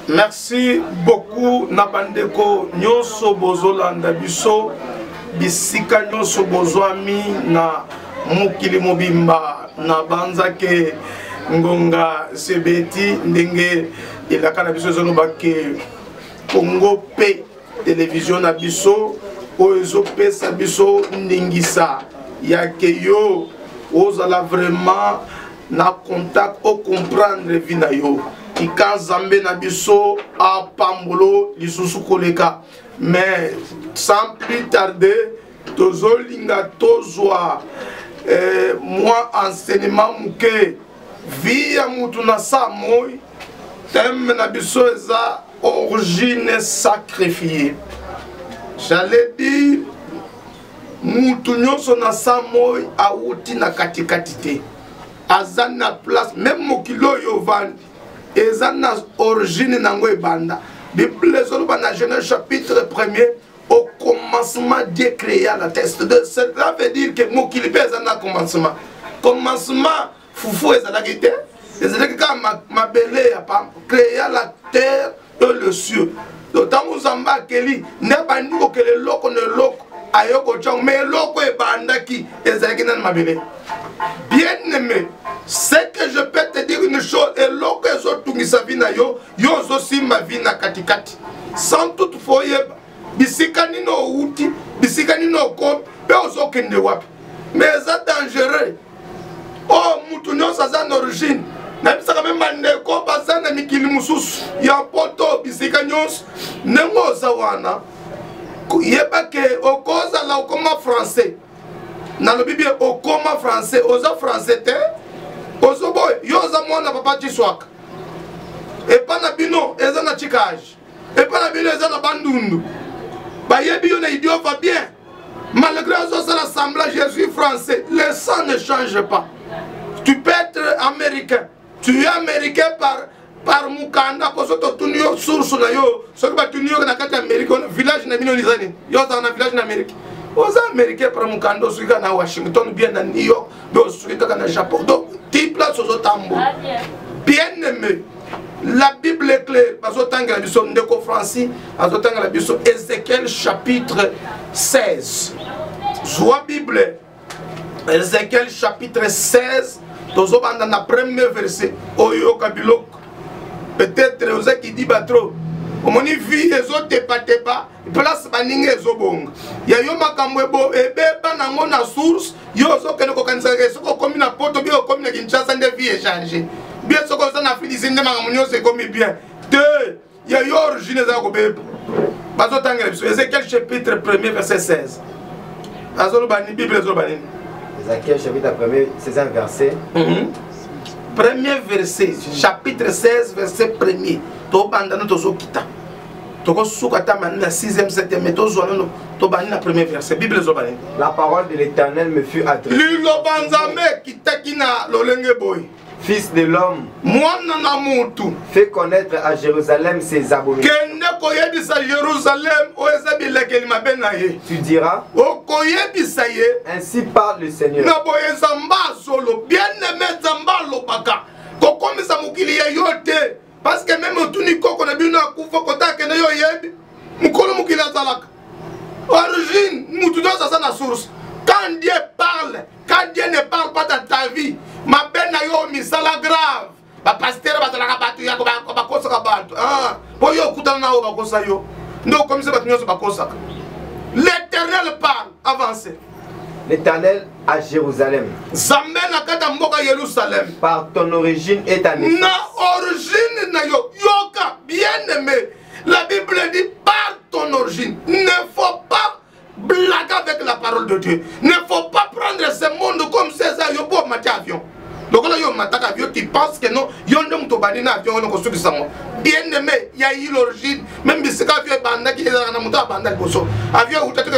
Merci beaucoup Nabandeko Nyoso Bozolanda Biso Bisika Nyoso Bozwami na Mukili Mobimba na Banzake Ngonga Sebeti Ndenge Ilakana Biso Zonobake Congo P Télévision na Biso Oezo Pesa Biso Ndingisa Yake yo Ozala vraiment na contact au comprendre vina yo Ika Zambé na biso a Pambolo lisusu koleka mais sans plus tarder tozo linga tozwa moi enseignement muke via mutu na samoy thème na biso eza origine sacrifiée. J'allais dire mutu nyonso na samoy auti na katikati te azana place même mokilo yo vandi ezana origine nango ebanda. Bible zoloba na Genèse chapitre 1er au commencement Dieu créa la terre. Cela veut dire que mokili pe ezana commencement. Commencement fufu ezala kite ezala ka mabele ya pa créa la terre et le ciel. D'autant muzamba keli ne bandi ko kele loko ne loko ayoko chong mais loko ebanda ki ezala kina mabele. Bien-aimé, c'est que je peux te dire une chose, et lorsque je suis sa vie, yo aussi ma vie na katikati. Sans toutefois, bisikani no uti, bisikani no kom, pe ozo kende wapi. Mais c'est dangereux. Oh, moutounyo sa zan origine. Na bisaka même mandeko bazana mikili mususu. Ya poto bisikanyos, nengo zawana. Yeba ke okoza la okoma français. Dans le Bible, au coma français, aux français, aux boy, yoza mwana papa tiswak. Et pas na bino, eza na chikage. Et pas na bino, eza na bandundu. Ba yebi yo na idiot va bien. Malgré l'assemblage, je suis français. Le sang ne change pas. Tu peux être américain. Tu es américain par Mukanda, parce que tu es source na yo. Ce que tu es na kati Amérique, village na bino lizani. Yo za na village na Amérique. Aux Américains, par mon cando, celui qui est à Washington, bien à New York, celui qui est au Japon. Donc, tu places aux tambours. Bien aimé, la Bible est claire. Parce que tant que la Bible est français, parce que tant que la Bible est Ézéchiel chapitre 16. Soit Bible, Ézéchiel chapitre 16, dans le premier verset, Oyo Kabilok. Peut-être, vous qui dit trop. Omoni vie ezo tepa place baninga ezo bonga ya yo makambo ebo ebeba nango na source yo zo kene ko kanisa soko komi na poto bio komi na Kinshasa nde vie échanger bien soko za na Afrique nde makambo nyose komi bien de ya yo origine za ko beba bazo tangela biso Ézéchiel chapitre 1er verset 16 azolo bani Bible zo bani Ézéchiel chapitre 1er 16e verset premier verset chapitre 16 verset 1er to bandana to zo kita. La sixième, septième méthode, la parole de l'Éternel me fut adressée. Fils de l'homme, fais connaître à Jérusalem ses abominations. Tu diras, ainsi parle le Seigneur. Parce que même tout nico qu'on a vu na kufa kota kene yo yebi mukolo mukila zalaka origine mutu dans sa source. Quand Dieu parle, quand Dieu ne parle pas dans ta vie, ma bena yo misala grave ba pasteur ba zalaka batu ya ba kosa ka batu ah po yo kutana na ba kosa yo ndo comme ça batu nyoso ba kosa. L'Éternel parle, avancez. L'Éternel à Jérusalem. Par ton origine et ta naissance. Na origine na yo yoka bien aimé. La Bible dit par ton origine. Ne faut pas blaguer avec la parole de Dieu. Ne faut pas prendre ce monde comme César yo pour mater avion. Donc là yo mater avion tu penses que non yo ndom to bani na avion on construit ça. Bien aimé, il y a eu l'origine même si c'est avion banda qui est na muto banda boso. Avion ou tatu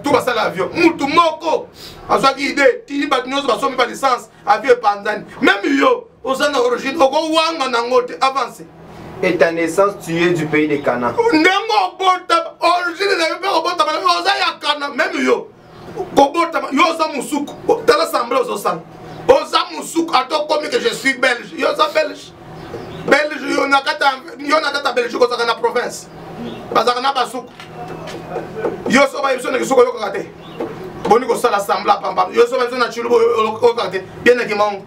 tout va ça l'avion. Moutou moko. Azwa ki idée, ti bat nyoso ba somi ba licence, avion pandani. Même yo, osana origine, oko wanga nangote avance. Et ta naissance tu es du pays de Canaan. Nengo bota origine na yo bota ba oza ya Canaan même yo. Ko bota yo za musuku. Dans l'assemblée ozo san. Oza musuku ato comme que je suis belge. Yo za belge. Belge, il y en a kata Belgique au Zakana province. Bazakana Basuk. Yo so ba yebso na kisoko yo kate. Boni ko sala sambla pamba. Yo so ba yebso na chulubo yo kate. Bien na kimongo.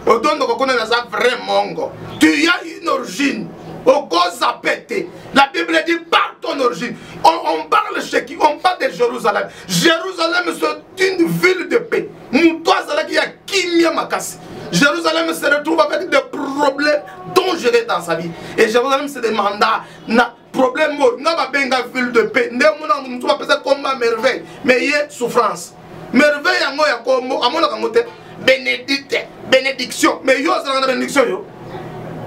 Otondo ko kona na za vrai mongo. Tu as une origine. Au cause à péter. La Bible dit par ton origine. On parle chez qui? On parle de Jérusalem. Jérusalem c'est une ville de paix. Moutoua Zalaki a Kimia Makasi. Jérusalem se retrouve avec des problèmes dangereux dans sa vie. Et Jérusalem se demande na problème n'a pas benga ville de paix. Ne mon on peut combat merveille, mais il y a souffrance. Merveille en moi comme à mon amote bénédiction. Mais yo c'est la bénédiction yo.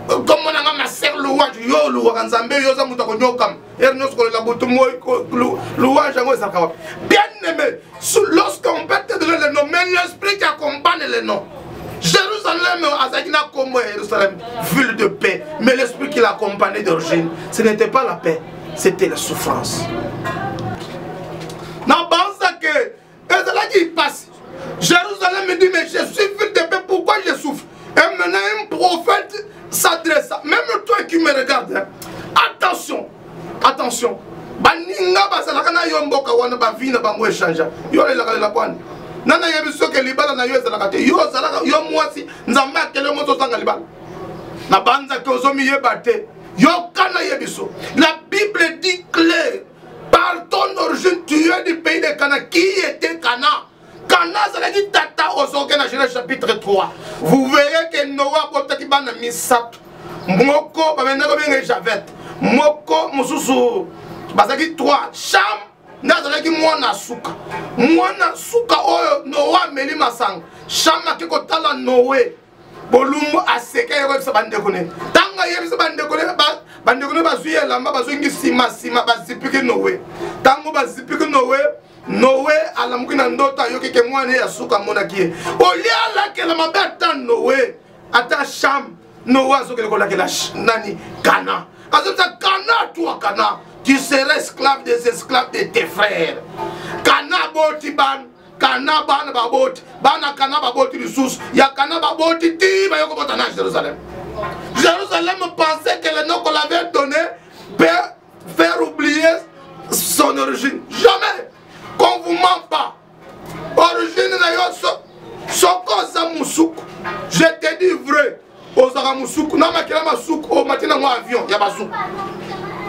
Comme on a ma sœur louange yo louange nzambe yo za muta ko nyokam. Ernos ko la butu moy louange ngo ça ka. Bien aimé, lorsqu'on peut te donner le nom, mais l'esprit qui accompagne le nom. Jérusalem, Azakina Komo, Jérusalem, ville de paix. Mais l'esprit qui l'accompagnait d'origine, ce n'était pas la paix, c'était la souffrance. Non, pense que, et c'est là qu'il passe. Jérusalem me dit, mais je suis ville de paix, pourquoi je souffre? Et maintenant, un prophète s'adresse, même toi qui me regardes, hein, attention, attention. Baninga basalakana yomboka wana bavina bango échange. Yo la kwana. Nana yebiso ke libala na yo ezalaka yo zalaka yo mwasi nzamba kele moto zanga libala. Na banza ke ozomi yebate. Yo kana yebiso. La Bible dit clair. Par ton origine tu es du pays de Cana. Qui était Cana? Cana ça dit tata osoke na Genèse chapitre 3. Vous verrez que Noah botaki bana misato. Moko bamenda ko benga Javet. Moko mususu bazaki 3 Cham nazalaki mwana suka oyo Noa meli masanga Cham akiko tala Noé bolumu aseka yeko bisa bandeko ne tanga yebisa bandeko ne bazwi elamba bazwi sima bazipiki Noé tango bazipiki Noé alamuki na ndoto ayoki ke mwana ya suka monaki olia la ke la mabata Noé ata Cham Noa azokele kola ke la nani Cana azota Cana toi Cana. Tu seras esclave des esclaves de tes frères. Cana boti ban, Cana ban baboti, bana Cana baboti ressources. Ya Cana baboti ti ba yoko botana Jérusalem. Jérusalem pensait que le nom qu'on l'avait donné peut faire oublier son origine. Jamais. Qu'on vous ment pas. Origine na yo soko za musuku. Je te dis vrai. Ozara musuku na makila masuku o matina mo avion ya basuku.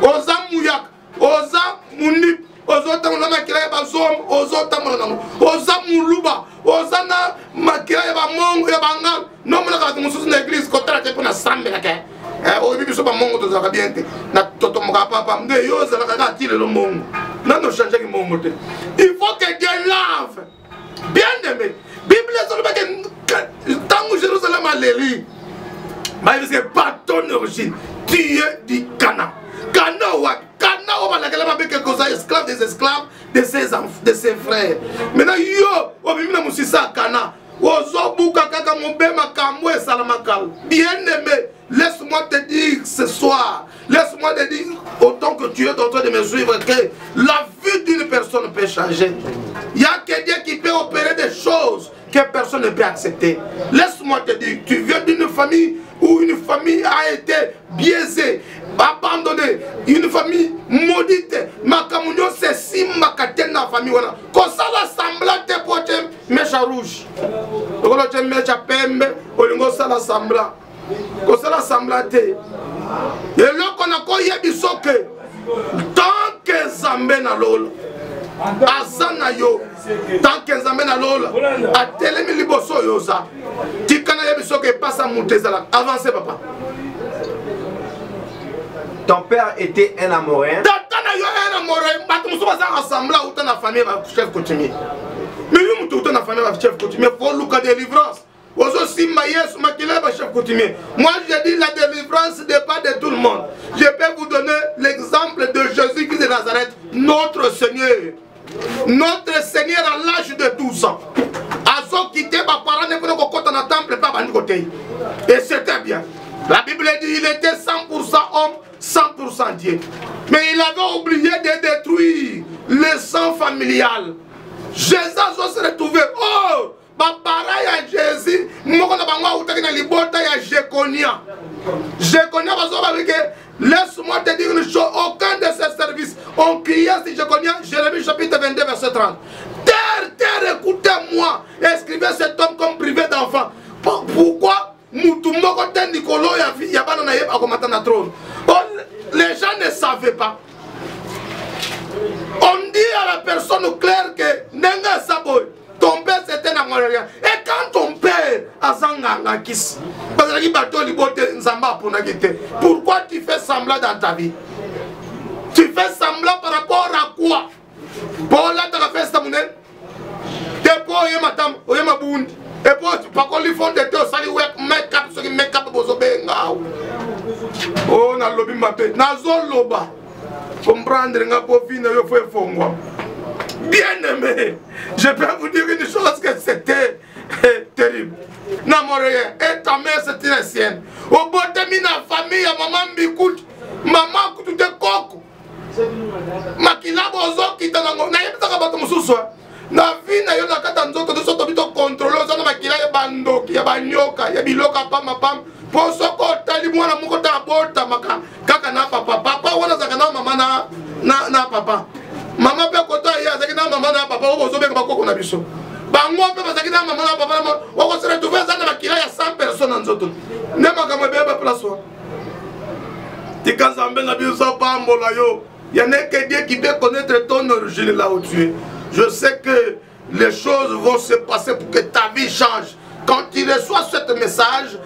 Oza muyak, oza munip, ozota muna makila ya bazom, ozota muna oza muluba, oza na makila ya bamongo ya bangal. Non muna kati mususu na église kotala te pona sambe la ke. O bibi so ba mongo to zaka bien te. Na toto moka papa mde yo za la ka tile lo mongo. Na no changer ki mongo te. Il faut que Dieu lave. Bien aimé. Bible so ba ke tangu Jérusalem a léri. Mais c'est pas ton origine. Tu es du Cana. Cana on va la quelque esclave des esclaves de ses frères. Maintenant yo on vit na musisa Cana. Ozo buka kaka mbema kamwe salamakal. Bien aimé, laisse-moi te dire ce soir, laisse-moi te dire autant que tu es en train de me suivre que la vie d'une personne peut changer. Il y a quelqu'un qui peut opérer des choses que personne ne peut accepter. Laisse-moi te dire, tu viens d'une famille où une famille a été biaisée, abandonnée, une famille maudite. Makamunyo c'est si makaten na famille wana. Kosala sambla te pote mecha rouge. Okolo te mecha pembe, olingo sala sambla. Kosala sambla te. Et là qu'on a koye bisoke. Tant que zambe na lolo. Azana yo. Tant que zambe na lolo. Atelemi liboso yoza. Tikana ye bisoke passa moutezala. Avancez papa. Ton père était un amorin. Tata yo un amorin. Batum so baza ensemble ou ta na famille va chef coutumier. Mais yo mutu ta na famille va chef coutumier pour Luka délivrance. Ozo simba Yesu makila ba chef coutumier. Moi je dis la délivrance dépend de tout le monde. Je peux vous donner l'exemple de Jésus qui de Nazareth, notre Seigneur. Notre Seigneur à l'âge de 12 ans. Azo quitté ma parent ne peut pas dans le temple pas bandi côté. Et c'était bien. La Bible dit il était 100% homme, 100% Dieu. Mais il avait oublié de détruire le sang familial. Jésus se retrouvait. Oh, bapara ya Jésus moko na bango autaki na libota ya Jéconia. Jéconia bazoba que laisse-moi te dire une chose, aucun de ces services ont crié si Jéconia, Jérémie chapitre 22 verset 30. Terre, écoutez-moi, écrivez cet homme comme privé d'enfant. Pourquoi mutu moko te Nicolo ya bana na yeba komata na trône. Les gens ne savaient pas. On dit à la personne claire que Nenga Saboy, ton père c'était un Amorien. Et quand ton père a Zanganga Kis, pourquoi tu fais semblant dans ta vie? Tu fais semblant par rapport à quoi? Pour là, tu as fait ça, t'es pour Yematam, Yemabundi. Et puis, par contre, ils font des taux, ça lui make-up, ce qui make-up, oh, na lobby mappé, na zone loba. Comprendre, nga profine, yo faut fongwa. Bien aimé, je peux vous dire une chose que c'était terrible. Namoré, et ta mère c'était la sienne. Au bout de mina famille, maman m'écoute, maman coûte de coco. Makila bozo qui t'a nango, na yebita kabato mususu. Na vie na yo na kata nzoto de soto bito contrôler, zana makila ya bando, ya banyoka, ya biloka pam pam. Pour ce côté, les mois n'ont pas d'abord maka kaka na papa papa wana zakana mama na papa maman pe kota ya zakina mama na papa obo zobe ka koko na biso bango pe zakina mama na papa oko se retrouver za na makila ya 100 personnes en zoto ne makamo beba place wa tikanzambe na biso pambola yo ya ne que Dieu qui peut connaître ton origine là où tu es. Je sais que les choses vont se passer pour que ta vie change. Quand tu reçois ce message,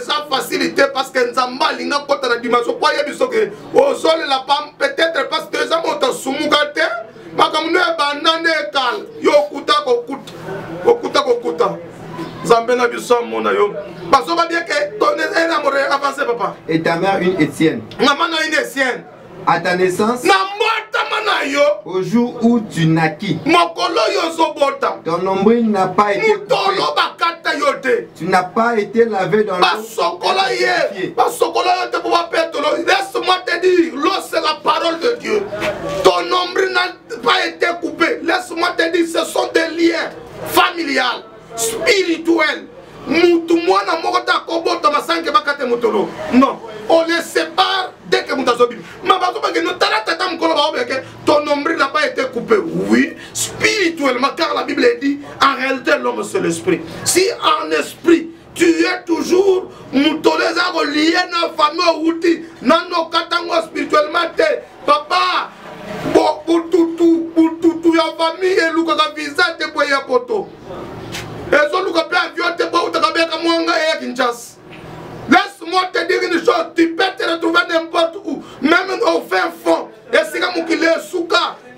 ça facilite parce que Nzamba linga kota na dimension kwa yebiso que au sol la pam peut-être parce que ça monte sumugate makamune banane kal yo kuta kokuta Nzambe na biso mona yo baso ba bien que ton enamoré avancé papa et ta mère une Étienne. Maman na une Étienne. À ta naissance, au jour où tu naquis, ton nombril n'a pas été coupé. Tu n'as pas été lavé dans l'eau. Laisse-moi te dire, l'eau c'est la parole de Dieu. Ton nombril n'a pas été coupé. Laisse-moi te dire, ce sont des liens familiales, spirituels. Non, on les sépare dès que ton nombril n'a pas été coupé. Oui, spirituellement, car la Bible dit en réalité l'homme c'est l'esprit. Si en esprit tu es toujours lié à nos familles, dans nos catégories spirituellement, papa, pour tout, la famille et le visa de Boya Poto. Laisse-moi te dire une chose, tu peux te retrouver n'importe où, même au fin fond. Et si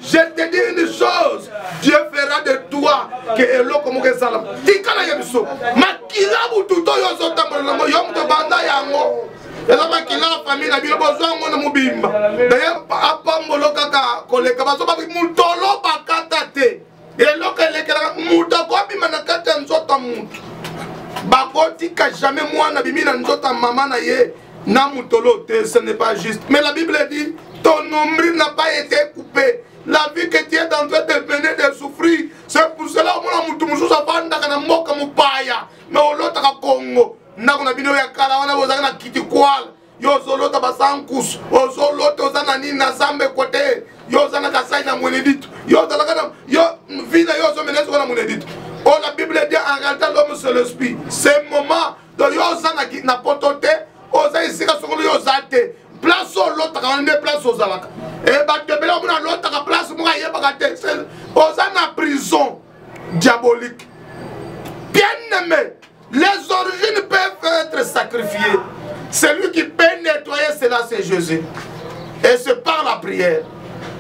je te dis une chose, Dieu fera de toi que Elo comme que salam. Tikana yebiso, makila bututo yozo tamolo yom to banda yango. Ela makila famille na bilo besoin ngona mubimba. D'ailleurs apambolo kaka koleka baso ba mutolo bakata te. Elo kelekera mutako bima na kata nzota mutu. Bakoti ka jamais moi na bimi na nzota maman na ye na mutolo te, ce n'est pas juste. Mais la Bible dit ton nombril n'a pas été coupé. La vie que tu es en train de venir de souffrir, c'est pour cela que mon mutumusou sa banda kana moka mupaya. Mais au lota ka Congo, na kuna bino ya kala wana bozaka na kitikwala. Yo zolota basankus, o zolota ozana nini na zambe kote. Yo zana kasai na mweneditu. Yo zalaka na yo vida yo zo menezo na mweneditu. Oh, la Bible dit en réalité l'homme c'est l'esprit. C'est moment de yo zana na potote, o za isika sokolo yo zate. Place au l'autre, on est place aux alaka. Et bah, tu peux l'autre place, moi, il y a pas aux prison diabolique. Bien aimé, les origines peuvent être sacrifiées. Celui qui peut nettoyer cela, c'est Jésus. Et c'est par la prière.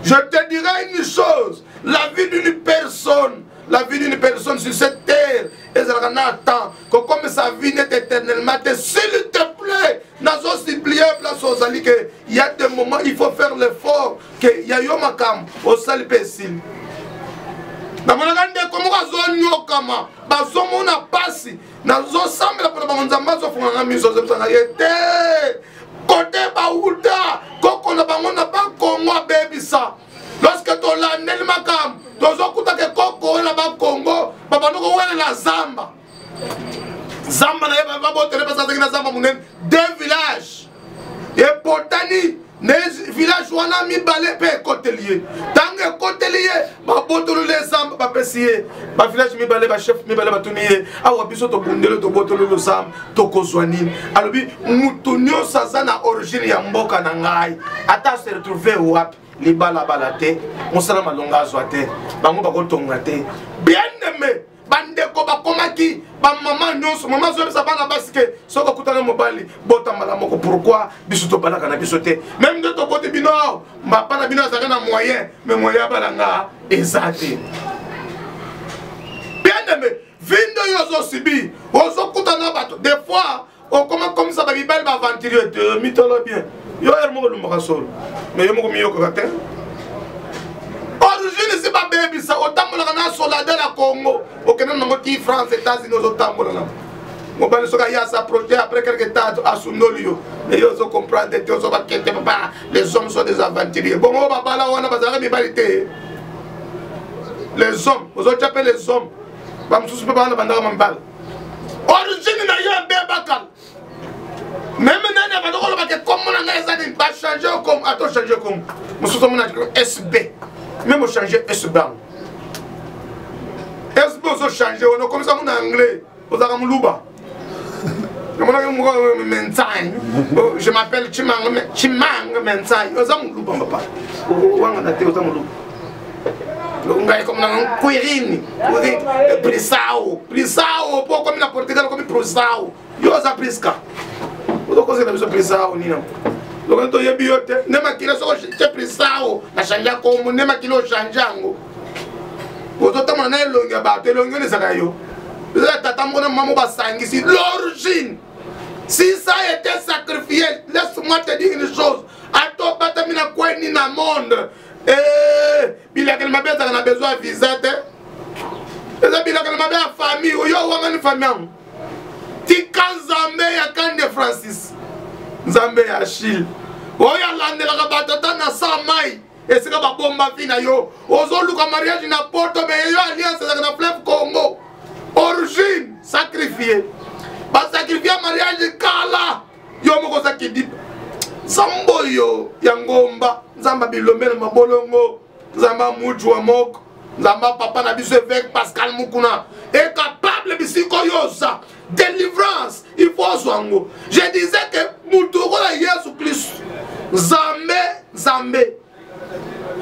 Je te dirai une chose, la vie d'une personne sur cette terre, et ça attend que comme sa vie n'est éternellement, s'il te plaît, nous avons supplié place aux alliés que il y a des moments il faut faire l'effort que il y a eu makam au sali pésil. Dans mon agenda comme raison nyokama, bazomo na pasi, nous ensemble pour nous ambazo fona miso zebsanga yete. Côté baouda, koko na bango na ba Congo baby ça. Lorsque tu l'as nel makam, tu as que Congo na ba Congo, papa nous la zamba. deux villages. Et Potani, les villages où on a mis balai, pe côtelier. Tant que côtelier, ma botolo les sam, ma pessier, ma village mi balai, ma chef mi balai, ma tournier. Ah, ou biso to bundelo to botolo le sam, to kozwanin. Alors bi, mutunyo sazana origine ya mboka nangai. Ata se retrouver au wap, li bala balate, on sala malonga zoate, bango bako tongate. Bien aimé. Bandeko bakomaki ba maman nyonso maman zo ça bana basike soko kutana mobali bota mala moko pourquoi biso to balaka na biso te même de to côté bino ba pana bino za na moyen mais moyen balanga ezate bien aimé vindo yozo sibi ozo kutana bato des fois on commence comme ça ba bibel ba aventurer de mitolo bien yo ermo lu maka solo mais yo moko miyo ko kate origine c'est pas baby ça autant na soldat de la Congo aucun nom qui France États-Unis autant là mon bal soka ya s'approcher après quelques temps à Sunolio mais ils ont comprendre que ils ont pas papa les hommes sont des aventuriers bon on va pas là on a pas de rivalité les hommes vous autres appelez les hommes ba msusu pe ba na banda mambal origine na yo bebakal même nana ba ndoko ba ke comme na ngeza ni ba changer comme attends changer comme msusu mona SB même au changer SB SB au changer on comme ça mon anglais aux aramuluba je m'appelle Chimang Mensai aux aramuluba papa wanga na te aux aramuluba ngai comme na Quirini Prisao pour comme na Portugal comme Prisao yo za Prisca o ko na biso Prisao ni na donc to yebiote ne makila so che Prisao na chanja comme ne makilo chanjango o to tama na elonga ba to elonga ne sakayo la tata mona maman ba sangisi l'origine si ça était sacrifié laisse-moi te dire une chose à toi pas tamina quoi ni na monde bila qu'elle m'a besoin de visa bila qu'elle m'a famille yo wanga ni famille tika Nzambe ya Kande Francis Nzambe ya Achille oya landela ka batata na samai esika ba bomba vina yo ozoluka mariage na Porto mais yo alliance na fleuve Congo origine sacrifié ba sacrifier mariage kala yo moko sakidi Samboyo Yangomba, Zamba Bilombe Mabolongo, Zamba Mujwa Mok, Zamba Papa Nabiso avec Pascal Mukuna, est capable de psychoyosa, délivrance, il faut soigner. Je disais que Moutouko la Yesu Christ, Zambé.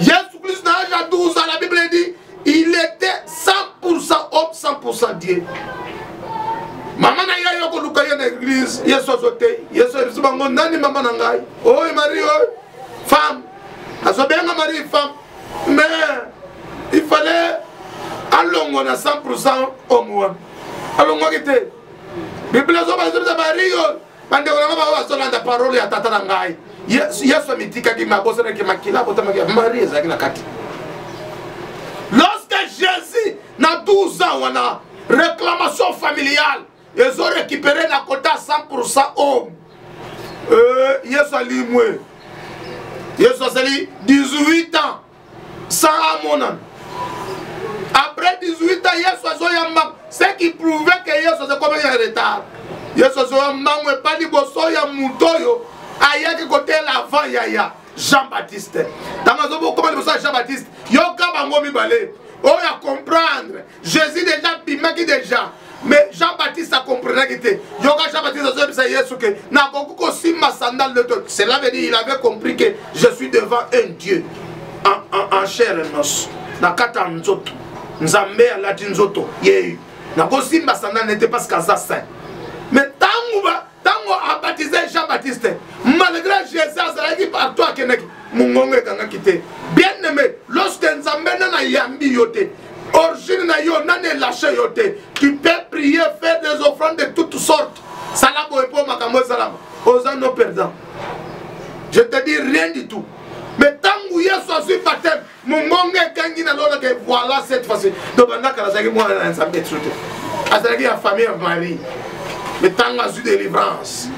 Yesu Christ n'a jamais 12 ans, la Bible dit, il était 100% homme, 100% Dieu. Maman na yayo ko lukayo na église yeso sote yeso ribango nani mama na ngai oi Marie oi femme asobenga Marie femme mais il fallait alongo na 100% homme alongo kite Bible zo ba zo Marie oi bande ko ngaba wa so landa parole ya tata na ngai yeso mitika ki mabosa na ki makila botama ki Marie ezaki na kati lorsque Jésus na 12 ans wana réclamation familiale ils ont récupéré la quota 100% homme. Yesu alimwe. Yesu a 18 ans. Sans amonan. Après 18 ans, Yesu a yamba. Ce qui prouvait que Yesu a comme un retard. Yesu a yamba pas dit bosso ya mutoyo. Aya qui côté l'avant yaya. Jean-Baptiste. Dans ma zone, comment ça Jean-Baptiste? Yoka bango mi balé. On a comprendre. Jésus déjà pimaki déjà. Mais Jean-Baptiste a compris que Jean-Baptiste a dit que cela veut dire qu'il avait compris que je suis devant un Dieu en chair et os. Nakata nzoto. Nzambe a lati nzoto. Yeyu. Nakosimba sandal n'était pas kaza saint. Mais tango a baptisé Jean-Baptiste. Malgré Jésus a dit par toi que mungonge kanga kite. Bien aimé, lorsque Nzambe na yambi yote. Origine na yo nane lâché yote. Tu peux prier, faire des offrandes de toutes sortes. Salabo et pour makambo salama. Osano perdant. Je te dis rien du tout. Mais tant que Yesu a su baptême, mon monge kangi na lola que voilà cette fois-ci. Donc on a qu'à la moi na nzambe tsote. Azaki la famille de Marie. Mais tant a su délivrance.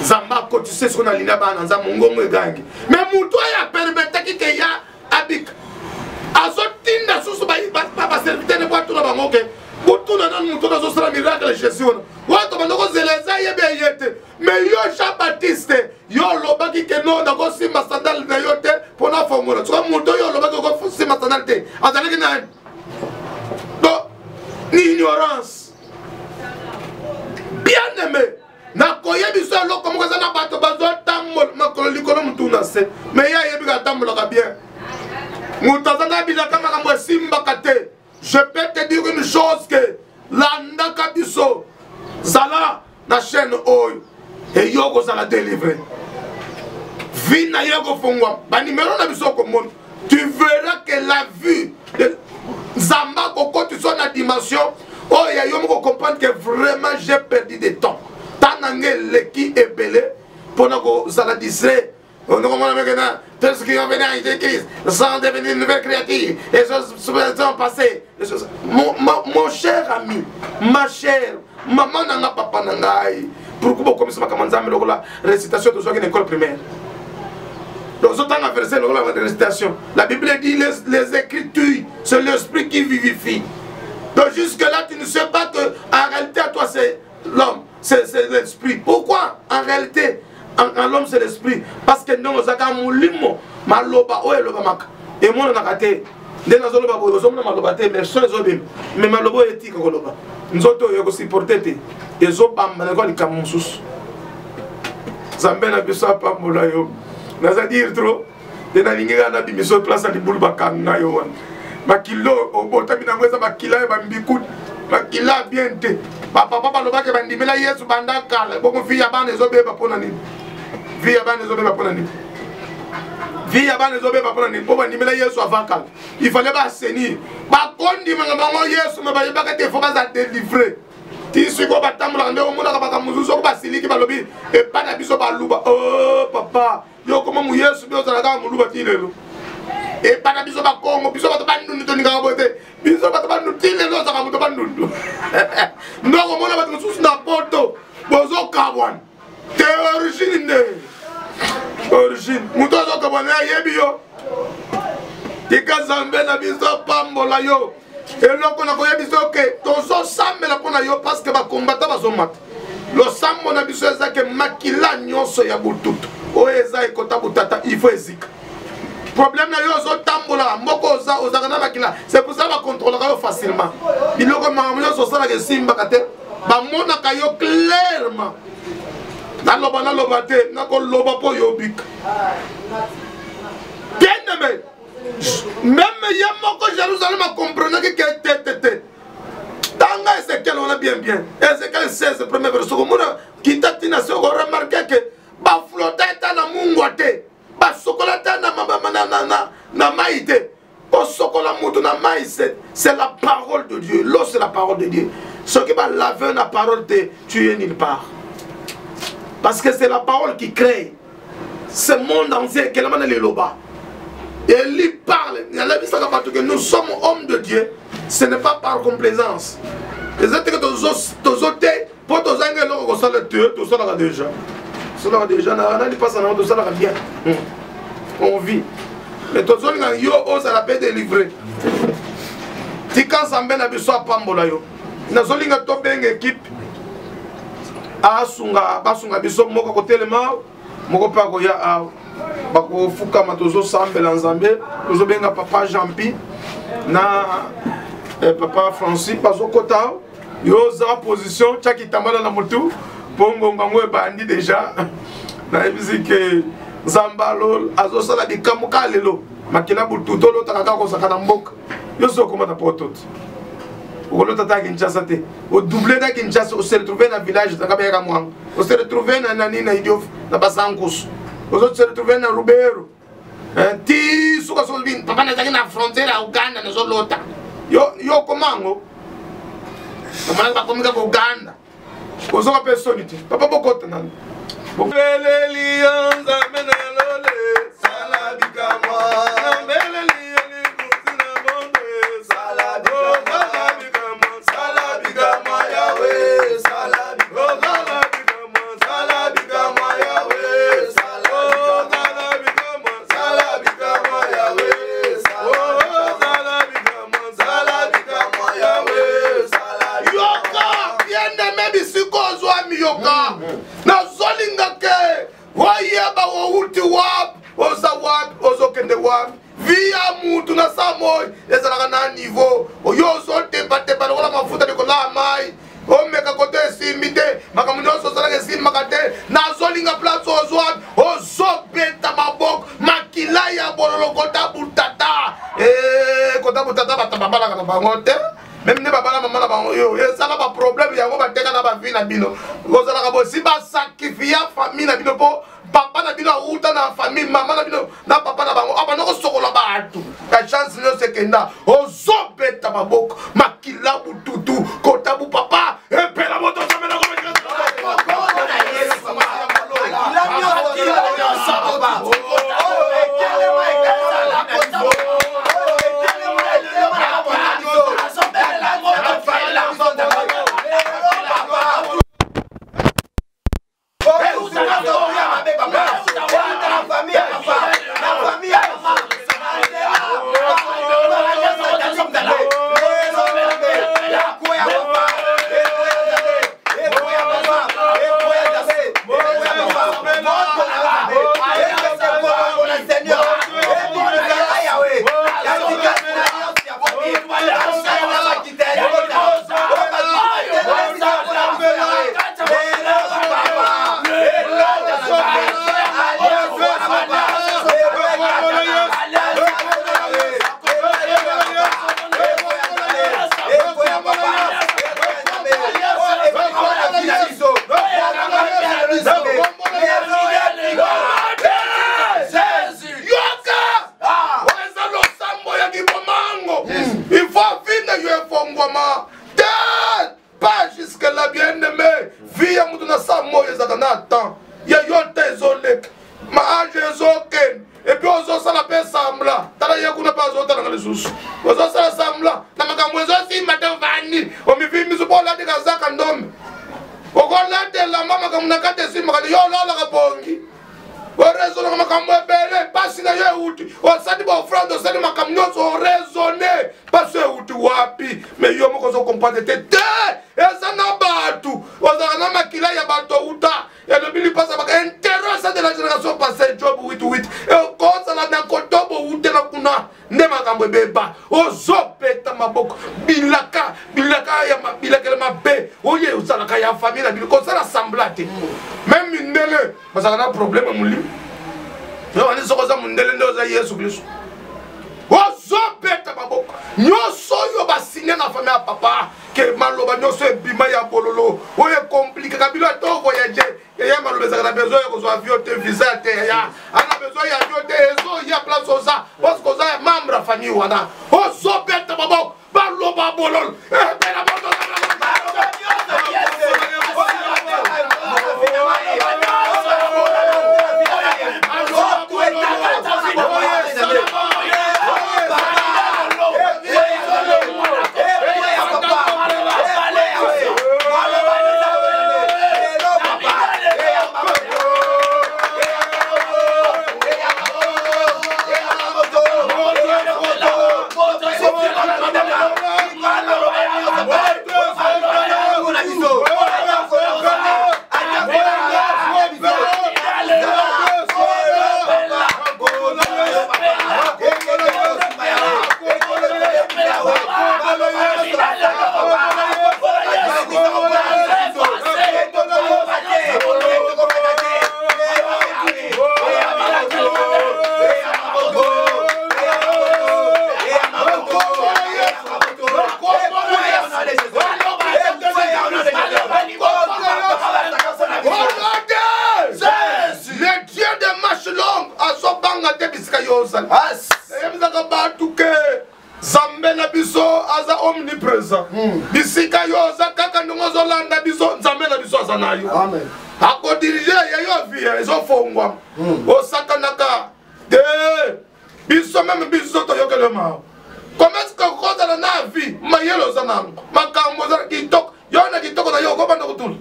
Zamba ko tu sais ce qu'on a lina ba na nzambe ngongo gangi. Mais muto ya permettre que ya abik. Azotinda susu ba serviteur ne boit tout la bangoke. Pour tout le monde, nous avons un miracle Jésus. Wato bandoko zeleza yebe yete. Mais yo Jean-Baptiste, yo lobaki que non dako simba sandal na yo te pona fongola. Tu vois moto yo lobaki ko simba sandal te. Azali ki na. Donc ni ignorance. Bien aimé. Na koye biso lo comme ça na bato bazo tamol makolo likolo mutuna se. Mais ya yebi ka tamolo ka bien. Mutazana bila kama kama simba kate. Je peux te dire une chose que l'andaka biso zala na chaîne oyo et yoko zala délivré. Vina yoko fongwa ba numéro na biso ko mon. Tu verras que la vue de Zamba koko tu sois na dimension oh ya yo mo comprendre que vraiment j'ai perdu du temps. Tanangé leki ebele pona ko zala disre. On ne comprend pas maintenant, tout ce qui ont venu à Jésus-Christ sont devenus une nouvelle créature. Les choses sont passées. Mon cher ami, ma chère, maman n'a pas papa nangai. Pourquoi vous commencez à commencer la récitation de l'école primaire? Dans ce temps, on a versé la récitation. La Bible dit les Écritures, c'est l'esprit qui vivifie. Donc jusque-là, tu ne sais pas que en réalité, à toi, c'est l'homme, c'est l'esprit. Pourquoi en réalité? En l'homme c'est l'esprit parce que nous avons mulimo maloba oye loba maka et moi on a raté dès nous avons loba bozo on a maloba te mais sans obim mais maloba éthique ko loba nous autres yo ko supporter te et zo bamba na ko li kamusus zambe na biso pa mola yo na za dire trop de na linga na bi miso place ali bulba kan na yo wan makilo o bota bina ngweza bakila ba mbikut bakila bien te papa loba ke bandimela Yesu banda kala boko fi ya bana zo beba pona nini vie ya bana zo beba pona nini vie ya bana zo beba pona nini po bandimela Yesu avant kala il fallait ba senir ba kondi manga bango Yesu me ba yebaka te faut ba za délivrer ti siko ba tamula ndeko mona ka ba muzuzo ko ba siliki ba lobi e pa na biso ba luba oh papa yo koma mu Yesu bi ozala ka mu luba ti lelo et pas na biso ba Congo biso ba to bandu to ninga bote biso ba to bandu tile lo za ka muto bandu ndoko mona ba mususu na poto bozo kabwan te origine ne origine muto zo kabwan yebi yo tika zambe na biso pambola yo eloko na ko yebi so ke to so sambe la pona yo parce que ba combattant ba zo mat lo sambo na biso ezake makila nyonso ya bututu o eza ekota butata il faut ezika. Problème na yo zo tambola moko oza na makila c'est pour ça va contrôler facilement biloko mamuyo so sala ke simba kate ba mona ka yo clairement na loba te na ko loba po yo bik bien aimé même ya moko Jérusalem a comprendre que te tanga Ezekiel on a bien Ezekiel 16 premier verset ko mona kitatina se ko remarquer que ba floteta na mungu ate ba sokolata na maïté o sokola mutu na maïté c'est la parole de Dieu l'eau c'est la parole de Dieu ce qui va laver la parole tu es nulle part parce que c'est la parole qui crée ce monde entier qu'elle m'a les loba et il parle il a vu ça que nous sommes hommes de Dieu ce n'est pas par complaisance les autres que tous autres pour tous angles là ça le tuer tout ça là déjà cela déjà n'a pas ça non tout ça là bien on vit mais tout ça yo osa la paix délivrer tika sambe na biso pambola yo na zolinga to benga équipe asunga basunga biso moko ko telema moko pa ko ya bako fuka matozo sambe la nzambe tozo benga papa Jean-Pi na papa Francis bazo kota yo za position chaki tambala na mutu pongo ngangwe bandi déjà na musique Zambalo azosala bikamuka lelo makina bututo lo takaka ko sakana mboka yo so koma na potot o lo tata Kinshasa te o doublé da Kinshasa o se retrouver na village takabeka mwango o se retrouver na nani na Idiof na Basankus o se retrouver na Rubero ti suka so bin papa na na frontière à Uganda na zo lota yo komango papa na komika ko Uganda o so ka personite papa bokota nani Belelianza menelole salabikama beleliani kutina bonde salabikama yawe salabikama yawe salabikama yawe yoka yende mebi siko zwa mi yoka na zoli bozwa via mutu na samo ezalaka na niveau oyo ozotepatepa lokola mafuta likola mai omeka kote esimbi te makambo nyonso ozalaka esimbaka te nazolinga place ozwa ozobeta maboko makila ya bololo kota butata kota butata bato babalaka na bango te même ne babala mama na bango yo ezala ba problème yango bateka na bavi na bino ozalaka bosi basakrifia famille na bino mpo papa na bino auta na famille mama na bino na papa na bango abana kosokola bato ya chance nyonso ekenda ozobeta maboko makila bututu kota bu papa epela moto zamela même mindele bazaka problème muli yo ani sokoza mundele ndoza Yesu Kristo ozobeta maboko nyonso yo basigne na famille ya papa ke maloba nyonso ebima ya bololo oyo compliqué kabilo to voyager ya maloba ezaka na besoin ya kozwa avion te visa te ya ana besoin ya avion te ezo ya place oza parce que oza ya membre ya famille wana ozobeta maboko baloba bololo ebela moto bisika yo za kaka ndongo zolanda biso nzambe na biso azanayo amen ako diriger ya yo vie ezofongwa osakanaka de biso même biso to yokelema comment est-ce que koza na vie mayelo zanango makambo za kitoko yo na kitoko na yo ko banda kutul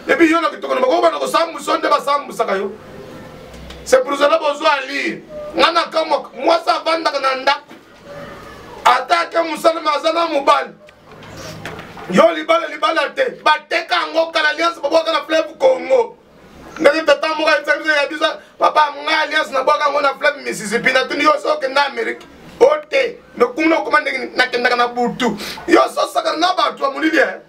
et puis yo na kitoko na ko banda ko sambu sonde ba sambu sakayo c'est pour cela besoin lire ngana kama moi ça vanda kananda atake musalama azana mubali yo libala te bateka ngo kala alliance babo kana fleuve Congo Ngani tata mo ka tsamisa ya bisa papa nga alliance na boka ngona flam Mississippi na tuni yo so ke na America. Ote no kumno komande na kenda na butu. Yo so saka na ba to mulili eh.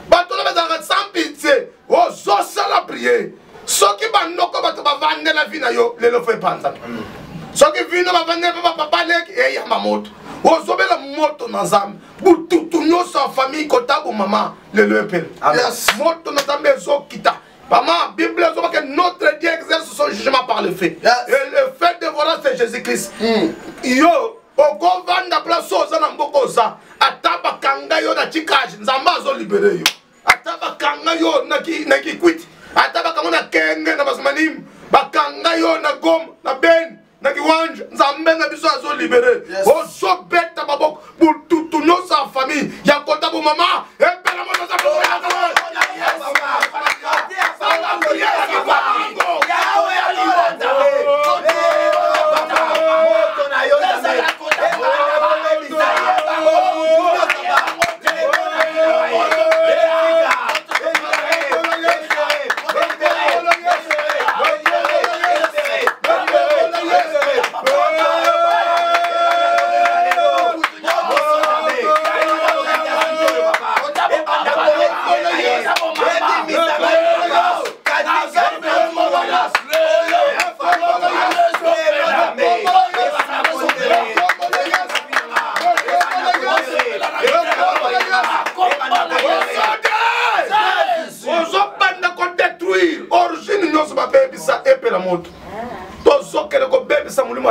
Ba to na ba sans pitié. O so sala prier. So ki ba noko ba to ba vande la vie na yo le lo fe panza. So ki vino ba vande papa lek e ya mamoto. O so be la moto na zam. Butu tu nyo sa famille kota bu mama le lo epel. Yes moto na zambe zo kita. Maman, Bible dit que notre Dieu exerce son jugement par le fait. Yes. Et le fait de voir c'est Jésus-Christ. Yo, au government de place aux anambokosa, ataba kanga yo na chikaji, nzamba zo libéré yo. Ataba kanga yo na ki quit. Ataba kanga na kenge na basmanim, bakanga yo na gom, na ben, na kiwanja, nzambe na biso zo libéré. O so beta babok pour tout nos sa famille, ya kota bu mama, e pela mo sa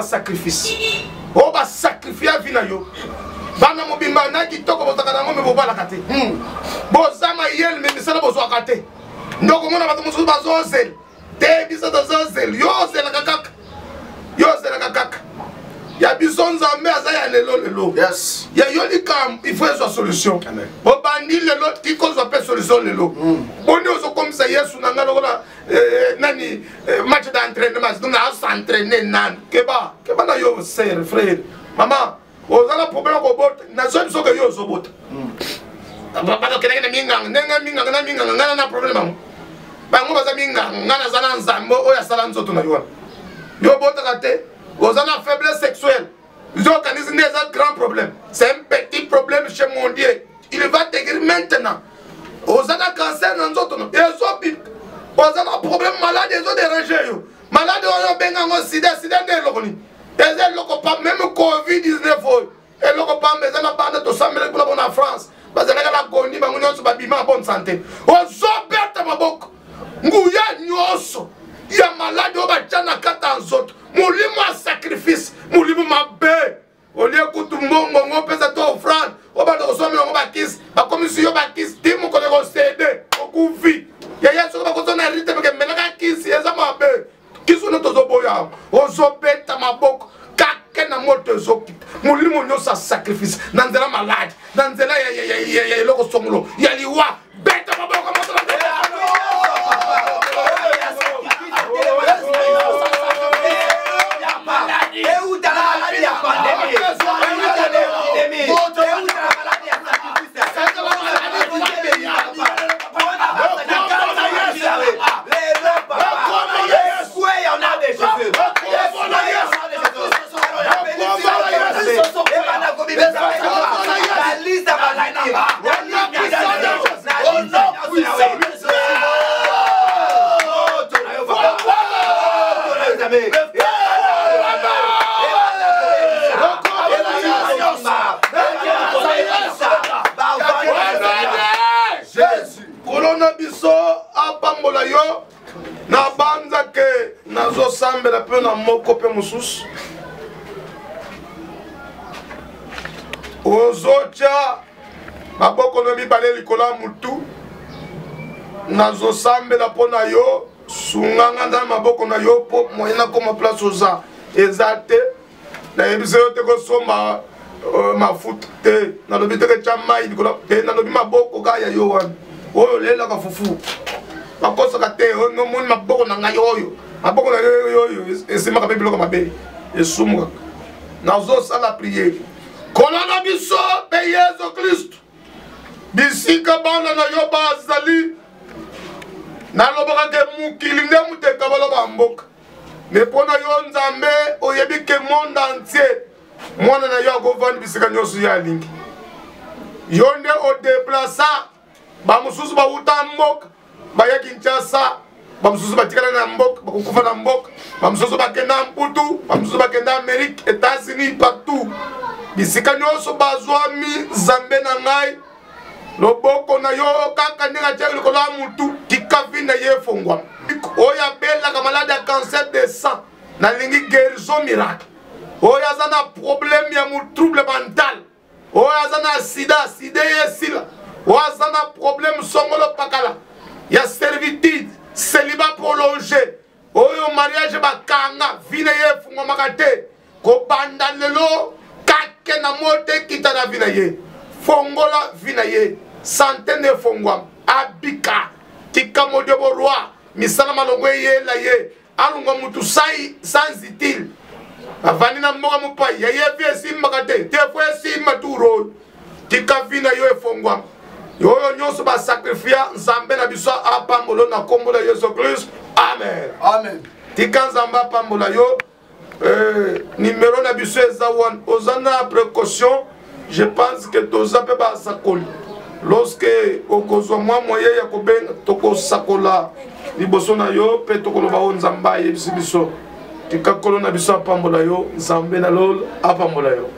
sacrifice. On va sacrifier la vie na yo. Bana mobimba na kitoko botaka ngombe bobala kate. Bozama yel me misala bozo akate. Ndoko mona bato musu bazozel. Te bisa dozozel. Yo zel kakaka. Yo zel kakaka. Ya bisonza me azaya lelo. Yes. Ya yoli kam il faut une solution. Amen. Bobandi lelo tiko zo pe solution lelo. Boni ozo comme ça Yesu na ngalo la nani match d'entraînement donc na s'entraîner nan keba na yo sœur frère maman ozala problème ko bot na zo biso ke yo zo bot papa to kene minga ngana na problème bango baza minga ngana zana nzambo oya sala nzoto na yo yo bot kate ozana faiblesse sexuelle ils organisent des grands problèmes c'est un petit problème chez mon Dieu il va te guérir maintenant ozana cancer na nzoto no ezo on a un problème malade, ils ont dérangé. Malade, on a bien sida, de l'okoni. Et c'est le même Covid-19. Et le pas mais on a pas de tout ça, mais en France. Parce que la Goni, on a en bonne santé. On s'en perd ma boque. Ngouya nyoso. Il y a malade, on va tchana kata en zot. Moulimo à sacrifice. Moulimo ma bé. On lieu koutou mongo, on pèse à toi offrande. On va te recevoir, on va kiss. La commission va kiss. Dis-moi qu'on est cédé. On couvre vite. Yaya soka bakotona rite beke melaka kisi eza mabe kiso no tozo boya ozo beta maboko kake na moto ezokita mulimo nyosa sacrifice nanzela malade nanzela ya loko songolo ya liwa beta maboko moto na na banza ke nazo sambela pe na moko pe mususu ozocha maboko no mibale likola mutu nazo sambela pona yo sunganga nda maboko na yo po moyena koma place oza ezate na yebise yo te ko somba mafuta te na lobi te ke chama likola te na lobi maboko ga ya yo wan oyo lela ka fufu makosa kate no mon maboko na ngai oyo maboko na yo esima ka biloko mabe esumuka nazo sala prier kolana biso pe Yesu Kristo bisika bana na yo bazali nalobaka ke mukili nde muteka baloba mboka mais pona yo nzambe oyebi ke monde entier mwana na yo akovanda bisika nyonso ya alingi yo nde odeplasa bamosusu bauta mboka baya Kinshasa bamosusu batikala na mboka bakokufa na mboka bamosusu bakenda mputu bamosusu bakenda Amérique États-Unis partout bisika nyonso bazwami nzambe na ngai loboko na yo kaka ndenge tia likolo ya mutu tika vina ye fongwa oyo abelaka malade ya cancer de sang nalingi guérison miracle oyo aza na problème ya trouble mental oyo aza na sida yesila oyo aza na problème songolo pakala ya servitude célibat prolongé oyo mariage bakanga vina ye fungwamaka te kobanda lelo kake na mote kita na vina ye fongola vina ye santé ne fongwam abika tika modebo roi misala malongo ye la ye alunga mutu sai sans itil avani na mboga mupai ya ye vie simba te te fwe simba turo tika vina yo efongwam yo nyonso ba sacrifier nzambe na biso apambolo na kombola Yesu Christ amen amen tika nzamba apambola yo numéro na biso eza wan ozana précaution. Je pense que toza pe ba sakoli lorsque okozwa mwa moye ya kobenga toko sakola liboso na yo pe tokoloba o nzamba yebisi biso tika kolona biso apambola yo nzambe na lolo apambola yo.